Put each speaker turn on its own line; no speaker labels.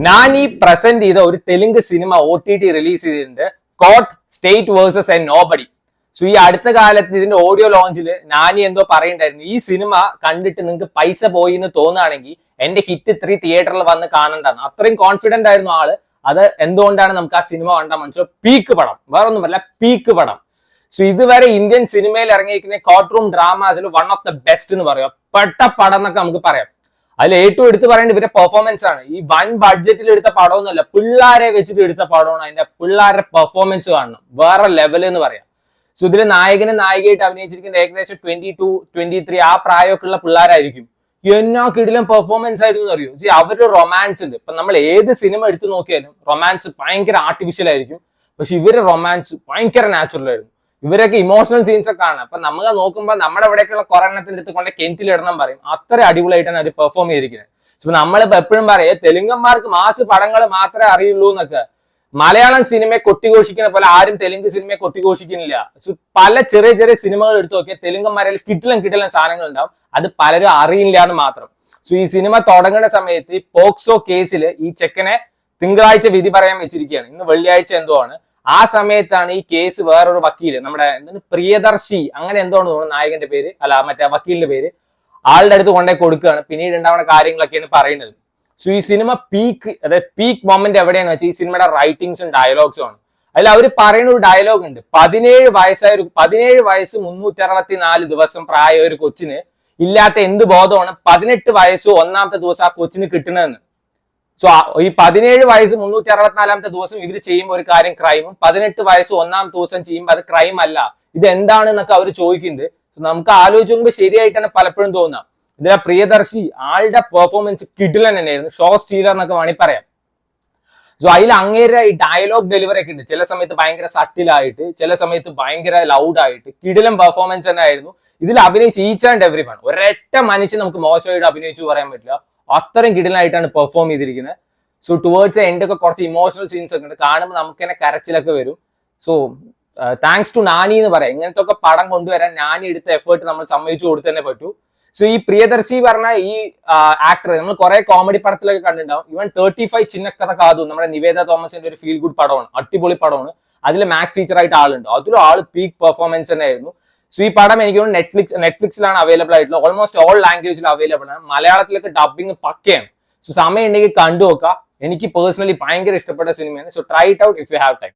Nani present ചെയ്ത ഒരു Telugu cinema OTT release ചെയ്തിട്ടുണ്ട്. Court state versus a nobody. So ഈ അടുത്ത കാലത്ത് ഇതിന്റെ ഓഡിയോ ലോഞ്ചിൽ നാനി എന്തോ പറയണ്ടായിരുന്നു, ഈ സിനിമ കണ്ടിട്ട് നിങ്ങൾക്ക് പൈസ പോയി എന്ന് തോന്നുകയാണെങ്കിൽ എന്റെ ഹിറ്റ് 3 തിയേറ്ററിൽ വന്ന് കാണണ്ടാണ്. അത്രയും കോൺഫിഡന്റ് ആയിരുന്നു ആള്. അത് എന്തുകൊണ്ടാണ് നമുക്ക് ആ സിനിമ കണ്ടാൽ മനസ്സിലാവും. പീക്ക് പടം, വേറെ ഒന്നും പറയില്ല, പീക്ക് പടം. സോ ഇതുവരെ ഇന്ത്യൻ സിനിമയിൽ ഇറങ്ങിയിരിക്കുന്ന കോർട്ട് റൂം ഡ്രാമാസിൽ വൺ ഓഫ് ദ ബെസ്റ്റ് എന്ന് പറയാം. പെട്ട പടം എന്നൊക്കെ നമുക്ക് പറയാം. അതിൽ ഏറ്റവും എടുത്ത് പറയേണ്ടത് ഇവരുടെ പെർഫോമൻസ് ആണ്. ഈ വൻ ബഡ്ജറ്റിൽ എടുത്ത പടമൊന്നുമല്ല, പിള്ളേരെ വെച്ചിട്ട് എടുത്ത പടമാണ്. അതിന്റെ പിള്ളേരുടെ പെർഫോമൻസ് കാണണം, വേറെ ലെവൽ എന്ന് പറയാം. സോ ഇതിൽ നായകനും നായികയായിട്ട് അഭിനയിച്ചിരിക്കുന്ന ഏകദേശം 22, 23 ആ പ്രായമൊക്കെ ഉള്ള പിള്ളേരായിരിക്കും. എന്നാ കിടിലം പെർഫോമൻസ് ആയിരുന്നു അറിയോ. അവര് റൊമാൻസ് ഉണ്ട്. ഇപ്പൊ നമ്മൾ ഏത് സിനിമ എടുത്തു നോക്കിയാലും റൊമാൻസ് ഭയങ്കര ആർട്ടിഫിഷ്യൽ ആയിരിക്കും. പക്ഷെ ഇവര് റൊമാൻസ് ഭയങ്കര നാച്ചുറൽ ആയിരുന്നു. ഇവരൊക്കെ ഇമോഷണൽ സീൻസ് ഒക്കെ ആണ്. അപ്പൊ നമ്മൾ നോക്കുമ്പോൾ നമ്മുടെ ഇവിടേക്കുള്ള കൊറോണത്തിന്റെ അടുത്ത് കൊണ്ട് കെന്റിലിടണം പറയും. അത്ര അടിപൊളിയായിട്ടാണ് അവർ പെർഫോം ചെയ്തിരിക്കുന്നത്. സോ നമ്മളിപ്പോ എപ്പോഴും പറയും തെലുങ്കന്മാർക്ക് മാസ് പടങ്ങൾ മാത്രമേ അറിയുള്ളൂ എന്നൊക്കെ. മലയാളം സിനിമയെ കൊട്ടിഘോഷിക്കുന്ന പോലെ ആരും തെലുങ്ക് സിനിമയെ കൊട്ടിഘോഷിക്കുന്നില്ല. സോ പല ചെറിയ ചെറിയ സിനിമകൾ എടുത്തു നോക്കിയാൽ തെലുങ്കന്മാരിൽ കിട്ടിലും സാധനങ്ങൾ ഉണ്ടാവും. അത് പലരും അറിയില്ല എന്ന് മാത്രം. സോ ഈ സിനിമ തുടങ്ങുന്ന സമയത്ത് ഈ പോക്സോ കേസിൽ ഈ ചെക്കനെ തിങ്കളാഴ്ച വിധി പറയാൻ വെച്ചിരിക്കുകയാണ്. ഇന്ന് വെള്ളിയാഴ്ച എന്തോ ആണ്. ആ സമയത്താണ് ഈ കേസ് വേറൊരു വക്കീല്, നമ്മുടെ പ്രിയദർശി അങ്ങനെ എന്തോ തോന്നുന്നു നായകന്റെ പേര്, അല്ല മറ്റേ വക്കീലിന്റെ പേര്, ആളുടെ അടുത്ത് കൊണ്ടേ കൊടുക്കുകയാണ്. പിന്നീട് ഉണ്ടാവുന്ന കാര്യങ്ങളൊക്കെയാണ് പറയുന്നത്. സോ ഈ സിനിമ പീക്ക്, അതായത് പീക്ക് മൊമെന്റ് എവിടെയാണെന്ന് വെച്ചാൽ ഈ സിനിമയുടെ റൈറ്റിംഗ്സും ഡയലോഗ്സും ആണ്. അതിൽ അവർ പറയുന്ന ഒരു ഡയലോഗ് ഉണ്ട്, 17 വയസ്സ് 364 ദിവസം പ്രായ ഒരു കൊച്ചിന് ഇല്ലാത്ത എന്ത് ബോധമാണ് 18 വയസ്സ് 1ാമത്തെ ദിവസം ആ കൊച്ചിന് കിട്ടണമെന്ന്. സോ ഈ 17 വയസ്സ് 364ാമത്തെ ദിവസം ഇവർ ചെയ്യുമ്പോൾ ഒരു കാര്യം ക്രൈമും, 18 വയസ്സ് 1ാമത്തെ ദിവസം ചെയ്യുമ്പോൾ അത് ക്രൈം അല്ല. ഇത് എന്താണെന്നൊക്കെ അവർ ചോദിക്കുന്നുണ്ട്. സോ നമുക്ക് ആലോചിച്ച് നോക്കുമ്പോൾ ശരിയായിട്ടാണ് പലപ്പോഴും തോന്നുക. ഇതിലെ പ്രിയദർശി ആളുടെ പെർഫോമൻസ് കിടിലൻ തന്നെയായിരുന്നു. ഷോ സ്റ്റീലർ എന്നൊക്കെ വേണമെങ്കിൽ പറയാം. സോ അതിൽ അങ്ങേരെ ഈ ഡയലോഗ് ഡെലിവറി ഒക്കെ ഉണ്ട്. ചില സമയത്ത് ഭയങ്കര സട്ടിലായിട്ട്, ചില സമയത്ത് ഭയങ്കര ലൗഡായിട്ട് കിടിലൻ പെർഫോമൻസ് തന്നെ ആയിരുന്നു. ഇതിൽ അഭിനയിച്ച് ഈച്ച് ആൻഡ് എവറി വൺ, ഒരൊറ്റ മനുഷ്യൻ നമുക്ക് മോശമായിട്ട് അഭിനയിച്ചു പറയാൻ പറ്റില്ല. അത്രയും കിടിലായിട്ടാണ് പെർഫോം ചെയ്തിരിക്കുന്നത്. സോ ടുവേർഡ്സ് എൻഡ് ഒക്കെ കുറച്ച് ഇമോഷണൽ സീൻസ് ഒക്കെ ഉണ്ട്. കാണുമ്പോൾ നമുക്ക് തന്നെ കരച്ചിലൊക്കെ വരും. സോ താങ്ക്സ് ടു നാനി എന്ന് പറയാം. ഇങ്ങനത്തെ ഒക്കെ പടം കൊണ്ടുവരാൻ നാനി എടുത്ത എഫേർട്ട് നമ്മൾ സമ്മതിച്ചു കൊടുത്തു തന്നെ പറ്റൂ. സോ ഈ പ്രിയദർശി പറഞ്ഞ ഈ ആക്ടർ നമ്മൾ കുറെ കോമഡി പടത്തിലൊക്കെ കണ്ടിട്ടുണ്ടാവും. ഇവൻ 35 ചിന്നക്കഥ കാതു, നമ്മുടെ നിവേദ തോമസിന്റെ ഒരു ഫീൽ ഗുഡ് പടമാണ്, അടിപൊളി പടമാണ്. അതിൽ മാത്സ് ടീച്ചറായിട്ട് ആളുണ്ട്. അതിലും ആള് പീക്ക് പെർഫോമൻസ് തന്നെ ആയിരുന്നു. സോ ഈ പടം എനിക്ക് നെറ്റ്ഫ്ലിക്സിലാണ് അവൈലബിൾ ആയിട്ടുള്ളത്. ഓൾമോസ്റ്റ് ഓൾ ലാംഗ്വേജിൽ അവൈലബിൾ ആണ്. മലയാളത്തിലൊക്കെ ഡബിങ് പക്കയാണ്. സോ സമയം ഉണ്ടെങ്കിൽ കണ്ടു നോക്കുക. എനിക്ക് പേഴ്സണലി ഭയങ്കര ഇഷ്ടപ്പെട്ട സിനിമയാണ്. So try it out if you have time.